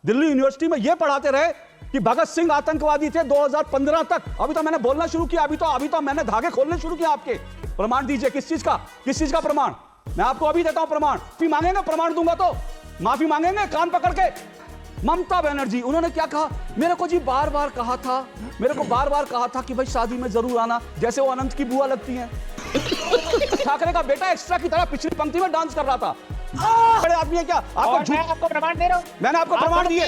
Delhi university में ये पढ़ाते रहे कि भगत सिंह आतंकवादी थे 2015 तक। अभी तो मैंने बोलना शुरू किया, अभी तो मैंने धागे खोलने शुरू किया आपके। प्रमाण दीजिए, किस चीज का प्रमाण? मैं आपको अभी देता हूं प्रमाण। फिर मांगेंगे, प्रमाण दूंगा तो माफी मांगेंगे कान पकड़ के। ममता बनर्जी, उन्होंने क्या कहा? मेरे को बार बार कहा था कि भाई शादी में जरूर आना, जैसे वो अनंत की बुआ लगती हैं। ठाकरे का बेटा एक्स्ट्रा की तरह पिछली पंक्ति में डांस कर रहा था। बड़े आदमी है क्या? आपको प्रमाण दे रहा हूं। मैंने आपको प्रमाण दिए।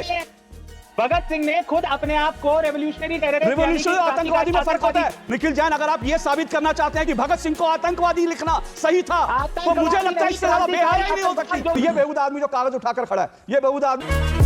भगत सिंह ने खुद अपने आप को रेवोल्यूशनरी आतंकवादी में फर्क होता है। निखिल जैन, अगर आप ये साबित करना चाहते हैं कि भगत सिंह को आतंकवादी लिखना सही था, तो मुझे लगता है इससे ज्यादा बेहाया नहीं हो सकती। ये बेहुदा आदमी जो कागज उठाकर खड़ा है, ये बेहुदा आदमी।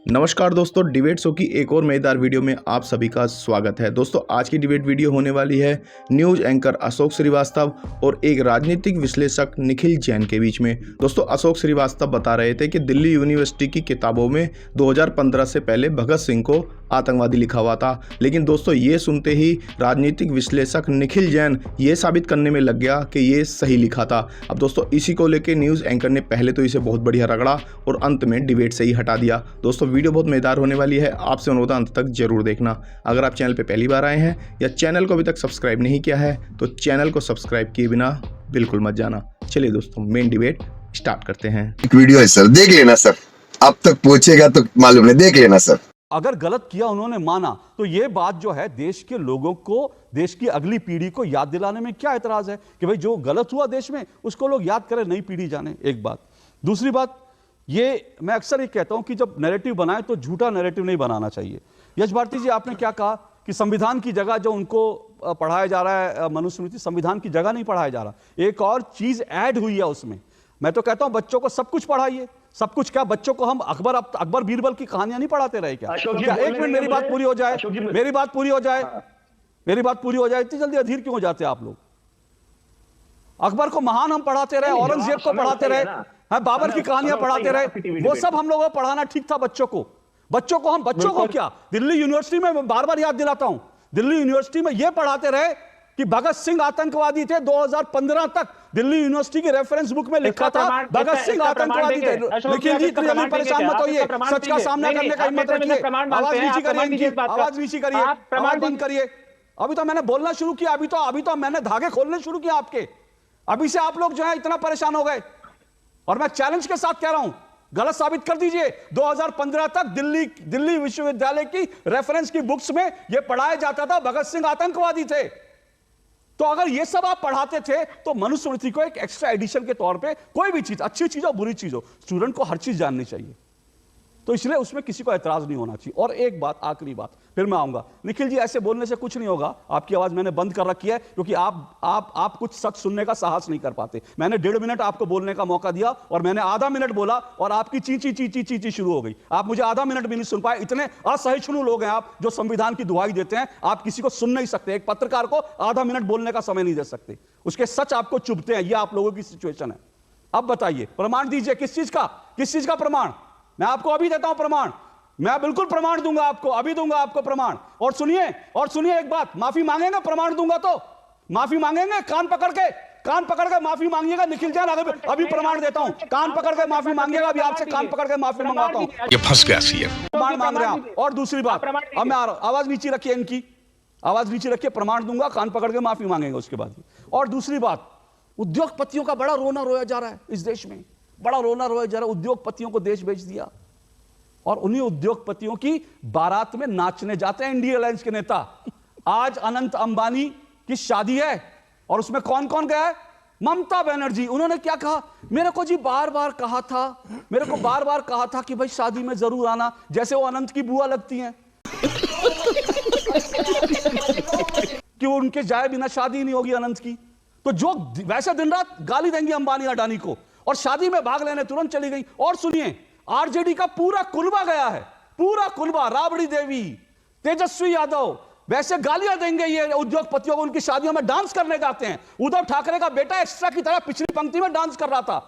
नमस्कार दोस्तों, डिबेट शो की एक और मजेदार वीडियो में आप सभी का स्वागत है। दोस्तों, आज की डिबेट वीडियो होने वाली है न्यूज़ एंकर अशोक श्रीवास्तव और एक राजनीतिक विश्लेषक निखिल जैन के बीच में। दोस्तों, अशोक श्रीवास्तव बता रहे थे कि दिल्ली यूनिवर्सिटी की किताबों में 2015 से पहले भगत सिंह को आतंकवादी लिखा हुआ था। लेकिन दोस्तों, ये सुनते ही राजनीतिक विश्लेषक निखिल जैन ये साबित करने में लग गया कि ये सही लिखा था। अब दोस्तों, इसी को लेकर न्यूज़ एंकर ने पहले तो इसे बहुत बढ़िया रगड़ा और अंत में डिबेट से ही हटा दिया। दोस्तों, वीडियो बहुत मजेदार होने वाली है, आपसे अनुरोध अंत तक जरूर देखना। अगर आप चैनल पे पहली बार आए हैं या चैनल को अभी तक सब्सक्राइब नहीं किया है तो चैनल को सब्सक्राइब किए बिना बिल्कुल मत जाना। चलिए दोस्तों, मेन डिबेट स्टार्ट करते हैं। एक वीडियो है सर, देख लेना सर, अब तक पूछेगा तो मालूम नहीं, देख लेना सर। अगर गलत किया उन्होंने माना, तो ये बात जो है देश के लोगों को, देश की अगली पीढ़ी को याद दिलाने में क्या एतराज है कि भाई जो गलत हुआ देश में उसको लोग याद करें, नई पीढ़ी जाने। एक बात। दूसरी बात, ये मैं अक्सर ये कहता हूं कि जब नैरेटिव बनाए तो झूठा नैरेटिव नहीं बनाना चाहिए। यश भारती जी, आपने क्या कहा कि संविधान की जगह जो उनको पढ़ाया जा रहा है मनुस्मृति, संविधान की जगह नहीं पढ़ाया जा रहा, एक और चीज ऐड हुई है उसमें। मैं तो कहता हूं बच्चों को सब कुछ पढ़ाइए, सब कुछ। क्या बच्चों को हम अकबर बीरबल की कहानियां नहीं पढ़ाते रहे क्या? एक मिनट, मेरी बात पूरी हो जाए, मेरी बात पूरी हो जाए। इतनी जल्दी अधीर क्यों हो जाते हैं आप लोग? अक्बर को महान हम पढ़ाते रहे, औरंगजेब को पढ़ाते रहे, बाबर की कहानियां पढ़ाते रहे, वो सब हम लोगों को पढ़ाना ठीक था। बच्चों को क्या, दिल्ली यूनिवर्सिटी में बार बार याद दिलाता हूं, दिल्ली यूनिवर्सिटी में यह पढ़ाते रहे कि भगत सिंह आतंकवादी थे 2015 तक। दिल्ली यूनिवर्सिसिटी की रेफरेंस बुक में लिखा था भगत सिंह आतंकवादी थे। निखिल जी, इतनी जल्दी परेशान मत होइए, सच का सामना करने का हिम्मत रखिए। आवाज नीची करिए, आवाज नीची करिए, आवाज बंद करिए। अभी तो मैंने बोलना शुरू किया, अभी तो मैंने धागे खोलने शुरू किया आपके। अभी से आप लोग जो है इतना परेशान हो गए, और मैं चैलेंज के साथ कह रहा हूं, गलत साबित कर दीजिए। 2015 तक दिल्ली विश्वविद्यालय की रेफरेंस की बुक्स में यह पढ़ाया जाता था भगत सिंह आतंकवादी थे। तो अगर यह सब आप पढ़ाते थे तो मनुस्मृति को एक एक्स्ट्रा एडिशन के तौर पे, कोई भी चीज, अच्छी चीज हो बुरी चीज हो, स्टूडेंट को हर चीज जाननी चाहिए। तो इसलिए उसमें किसी को एतराज नहीं होना चाहिए। और एक बात, आखिरी बात, फिर मैं आऊंगा। निखिल जी, ऐसे बोलने से कुछ नहीं होगा। आपकी आवाज मैंने बंद कर रखी है क्योंकि आप कुछ सच सुनने का साहस नहीं कर पाते। मैंने 1.5 मिनट आपको बोलने का मौका दिया और मैंने आधा मिनट बोला और आपकी ची शुरू हो गई। आप मुझे आधा मिनट भी नहीं सुन पाए। इतने असहिष्णु लोग हैं आप जो संविधान की दुहाई देते हैं। आप किसी को सुन नहीं सकते, एक पत्रकार को आधा मिनट बोलने का समय नहीं दे सकते। उसके सच आपको चुभते हैं। यह आप लोगों की सिचुएशन है। अब बताइए, प्रमाण दीजिए, किस चीज का प्रमाण? मैं आपको अभी देता हूं प्रमाण। मैं बिल्कुल प्रमाण दूंगा आपको, अभी दूंगा आपको प्रमाण। और सुनिए एक बात, माफी मांगेंगे, प्रमाण दूंगा तो माफी मांगेंगे, कान पकड़ के माफी मांगिएगा। निखिल जैन, अभी प्रमाण देता हूं, कान पकड़ के माफी मांगिएगा। अभी आपसे कान पकड़ के माफी मंगवाता हूं। ये फंस गया सीएम, प्रमाण मांग रहे हैं आप। और दूसरी बात, अब मैं आ रहा हूं, आवाज नीचे रखिए, इनकी आवाज नीचे रखिए। प्रमाण दूंगा, कान पकड़ के माफी मांगेंगे उसके बाद। और दूसरी बात, उद्योगपतियों का बड़ा रोना रोया जा रहा है इस देश में, बड़ा रोना रोया जा रहा है। उद्योगपतियों को देश बेच दिया और उन्हीं उद्योगपतियों की बारात में नाचने जाते हैं इंडिया अलायंस के नेता। आज अनंत अंबानी की शादी है और उसमें कौन कौन गया है? ममता बनर्जी। उन्होंने क्या कहा? मेरे को बार बार कहा था कि भाई शादी में जरूर आना, जैसे वो अनंत की बुआ लगती हैं। कि वो उनके जाए बिना शादी नहीं होगी अनंत की। तो जो वैसे दिन रात गाली देंगी अंबानी अडानी को, और शादी में भाग लेने तुरंत चली गई। और सुनिए, आरजेडी का पूरा कुलबा गया है, पूरा कुलबा, राबड़ी देवी, तेजस्वी यादव, वैसे गालियां देंगे ये उद्योगपतियों को। उनकी शादियों में डांस करने जाते हैं। उद्धव ठाकरे का बेटा एक्स्ट्रा की तरह पिछली पंक्ति में डांस कर रहा था।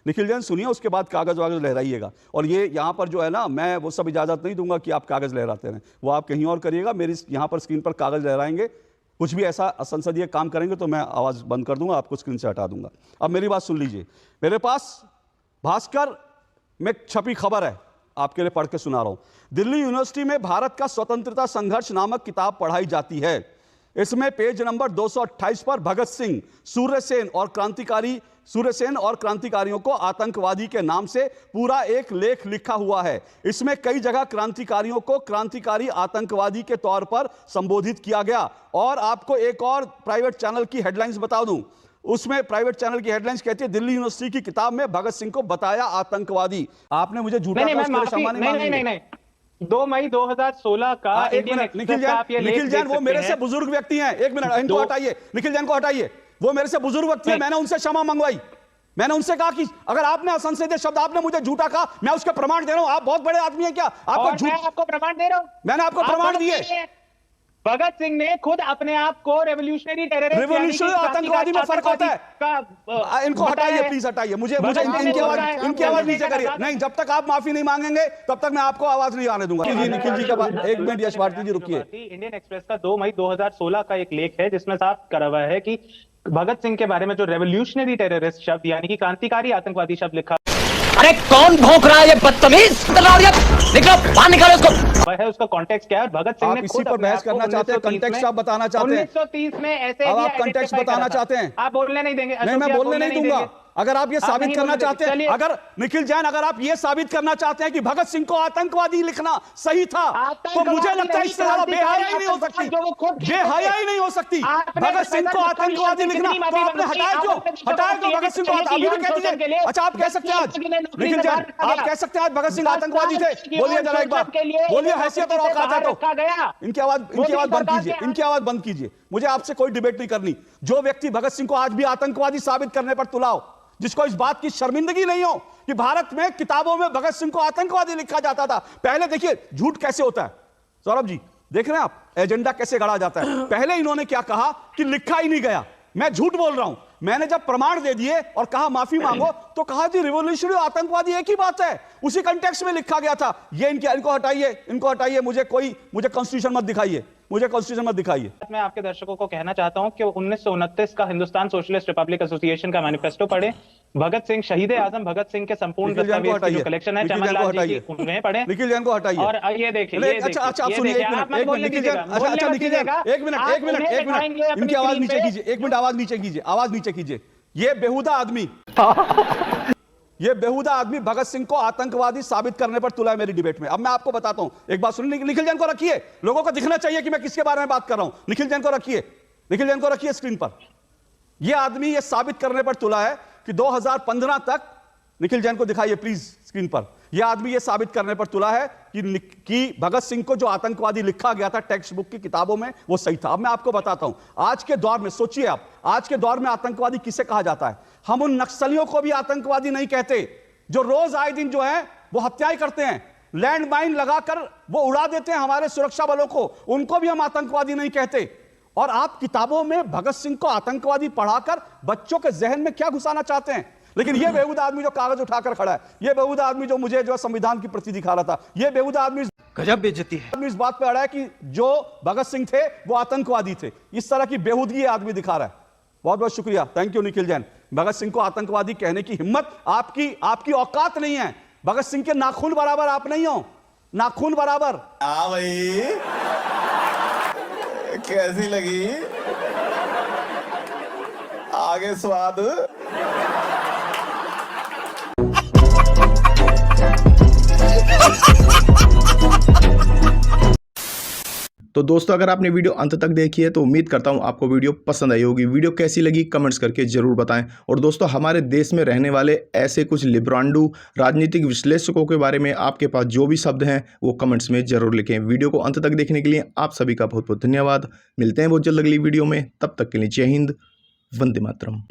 निखिल जैन, सुनिए, उसके बाद कागज वागज लहराइएगा। और ये यहां पर जो है ना, मैं वो सब इजाजत नहीं दूंगा कि आप कागज लहराते रहें। वो आप कहीं और करिएगा, मेरी यहां पर स्क्रीन पर कागज लहराएंगे, कुछ भी ऐसा असंसदीय काम करेंगे तो मैं आवाज बंद कर दूंगा, आपको स्क्रीन से हटा दूंगा। अब मेरी बात सुन लीजिए, मेरे पास भास्कर में छपी खबर है, आपके लिए पढ़ के सुना रहा हूं। दिल्ली यूनिवर्सिटी में भारत का स्वतंत्रता संघर्ष नामक किताब पढ़ाई जाती है। इसमें पेज नंबर 228 पर भगत सिंह, सूर्यसेन और क्रांतिकारियों को आतंकवादी के नाम से पूरा एक लेख लिखा हुआ है। इसमें कई जगह क्रांतिकारियों को क्रांतिकारी आतंकवादी के तौर पर संबोधित किया गया। और आपको एक और प्राइवेट चैनल की हेडलाइंस बता दूं, उसमें प्राइवेट चैनल की हेडलाइंस कहती है दिल्ली यूनिवर्सिटी की किताब में भगत सिंह को बताया आतंकवादी। आपने मुझे झूठा कहा, उसके लिए क्षमा नहीं मांगेंगे। नहीं 2 मई 2016 का एक मिनट, निखिल जैन वो मेरे से बुजुर्ग व्यक्ति हैं। एक मिनट, इनको हटाइए, निखिल जैन को हटाइए, वो मेरे से बुजुर्ग व्यक्ति हैं। मैंने उनसे क्षमा मंगवाई, मैंने उनसे कहा कि अगर आपने असंसदीय शब्द आपने मुझे झूठा कहा, मैं उसका प्रमाण दे रहा हूं। आप बहुत बड़े आदमी हैं क्या? आपको झूठ, मैं आपको प्रमाण दे रहा हूं, मैंने आपको प्रमाण दिए। भगत सिंह ने खुद अपने आप को रेवोल्यूशनरी टेररिस्ट आतंकवादी में फर्क होता है। इनको हटाइए, प्लीज हटाइए, मुझे इनकी आवाज नीचे करिए। नहीं, जब तक आप माफी नहीं मांगेंगे तब तक मैं आपको आवाज नहीं आने दूंगा। जी निखिल जी का बात, एक मिनट यश भारती जी रुकिए। इंडियन एक्सप्रेस का 2 मई 2016 का एक लेख है जिसमें साफ करा हुआ है कि भगत सिंह के बारे में जो रेवोल्यूशनरी टेररिस्ट शब्द यानी कि क्रांतिकारी आतंकवादी शब्द लिखा, अरे कौन भौंक रहा है ये बदतमीज? निकलो बाहर, निकालो उसको। वह है उसका कॉन्टेक्स्ट क्या है? भगत सिंह ने इसी पर बहस करना चाहते हैं, कंटेक्स्ट आप बताना चाहते हैं। 1930 में ऐसे अब आप कंटेक्स्ट बताना चाहते हैं। आप बोलने नहीं देंगे? नहीं, मैं बोलने नहीं दूंगा। अगर आप ये साबित करना चाहते हैं, अगर निखिल जैन अगर आप ये साबित करना चाहते हैं कि भगत सिंह को आतंकवादी लिखना सही था, तो मुझे लगता है इससे ज्यादा बेहया ही नहीं हो सकती, बेहया ही नहीं हो सकती। भगत सिंह को आतंकवादी लिखना तो आपने हटाया क्यों? भगत सिंह को अभी भी कह दीजिए। अच्छा, आप कह सकते हैं आज, निखिल जैन आप कह सकते हैं आज भगत सिंह आतंकवादी थे? बोलिए जरा एक बार, बोलिए, हैसियत और औकात है तो। इनकी आवाज बंद कीजिए, इनकी आवाज बंद कीजिए। मुझे आपसे कोई डिबेट नहीं करनी। जो व्यक्ति भगत सिंह को आज भी आतंकवादी साबित करने पर तुला हो, जिसको इस बात की शर्मिंदगी नहीं हो कि भारत में किताबों में भगत सिंह को आतंकवादी लिखा जाता था। पहले देखिए झूठ कैसे होता है, सौरभ जी देख रहे हैं आप, एजेंडा कैसे गढ़ा जाता है। पहले इन्होंने क्या कहा कि लिखा ही नहीं गया, मैं झूठ बोल रहा हूं। मैंने जब प्रमाण दे दिए और कहा माफी मांगो, तो कहा जी रिवॉल्यूशनरी आतंकवादी एक ही बात है, उसी कंटेक्स्ट में लिखा गया था। ये इनको हटाइए, मुझे कॉन्स्टिट्यूशन मत दिखाइए, मुझे कॉन्स्टिट्यूशन मत दिखाइए। मैं आपके दर्शकों को कहना चाहता हूं कि 1929 का हिंदुस्तान सोशलिस्ट रिपब्लिक एसोसिएशन का मैनिफेस्टो पढ़े। भगत सिंह, शहीद आजम भगत सिंह के संपूर्ण दस्तावेज की जो कलेक्शन है चमनलाल जी की, उन्हें पढ़ें। निखिल जैन को हटाइए। और ये देखिए, अच्छा आप सुनिए, एक मिनट, निखिल जैन, अच्छा निखिल जैन, एक मिनट, इनकी आवाज नीचे कीजिए, एक मिनट आवाज नीचे कीजिए। ये बेहुदा आदमी भगत सिंह को आतंकवादी साबित करने पर तुला है मेरी डिबेट में। अब मैं आपको बताता हूं, एक बात सुनिए, निखिल जैन को रखिए, लोगों को दिखना चाहिए कि मैं किसके बारे में बात कर रहा हूं। निखिल जैन को रखिए स्क्रीन पर। यह आदमी यह साबित करने पर तुला है कि 2015 तक, निखिल जैन को दिखाइए प्लीज स्क्रीन पर। यह आदमी यह साबित करने पर तुला है कि भगत सिंह को जो आतंकवादी लिखा गया था टेक्स्ट बुक की किताबों में वो सही था। अब मैं आपको बताता हूं, आज के दौर में सोचिए आप, आज के दौर में आतंकवादी किसे कहा जाता है? हम उन नक्सलियों को भी आतंकवादी नहीं कहते जो रोज आए दिन जो है वो हत्याएं करते हैं, लैंड माइन लगाकर वो उड़ा देते हैं हमारे सुरक्षा बलों को, उनको भी हम आतंकवादी नहीं कहते। और आप किताबों में भगत सिंह को आतंकवादी पढ़ाकर बच्चों के जहन में क्या घुसाना चाहते हैं? लेकिन ये बेहुदा आदमी जो कागज उठाकर खड़ा है, ये बेहुदा आदमी जो मुझे जो संविधान की प्रति दिखा रहा था, ये बेहुदा आदमी गजब बेइज्जती है। इस बात पे अड़ा है कि जो भगत सिंह थे वो आतंकवादी थे। इस तरह की बेहुदगी आदमी दिखा रहा है। बहुत बहुत शुक्रिया, थैंक यू निखिल जैन। भगत सिंह को आतंकवादी कहने की हिम्मत आपकी औकात नहीं है। भगत सिंह के नाखून बराबर आप नहीं हो, नाखून बराबर। हाँ भाई, कैसी लगी आगे स्वाद? तो दोस्तों अगर आपने वीडियो अंत तक देखी है तो उम्मीद करता हूं आपको वीडियो पसंद आई होगी। वीडियो कैसी लगी कमेंट्स करके ज़रूर बताएं। और दोस्तों हमारे देश में रहने वाले ऐसे कुछ लिब्रांडू राजनीतिक विश्लेषकों के बारे में आपके पास जो भी शब्द हैं वो कमेंट्स में ज़रूर लिखें। वीडियो को अंत तक देखने के लिए आप सभी का बहुत बहुत धन्यवाद। मिलते हैं बहुत जल्द अगली वीडियो में, तब तक के लिए जय हिंद, वंदे मातरम।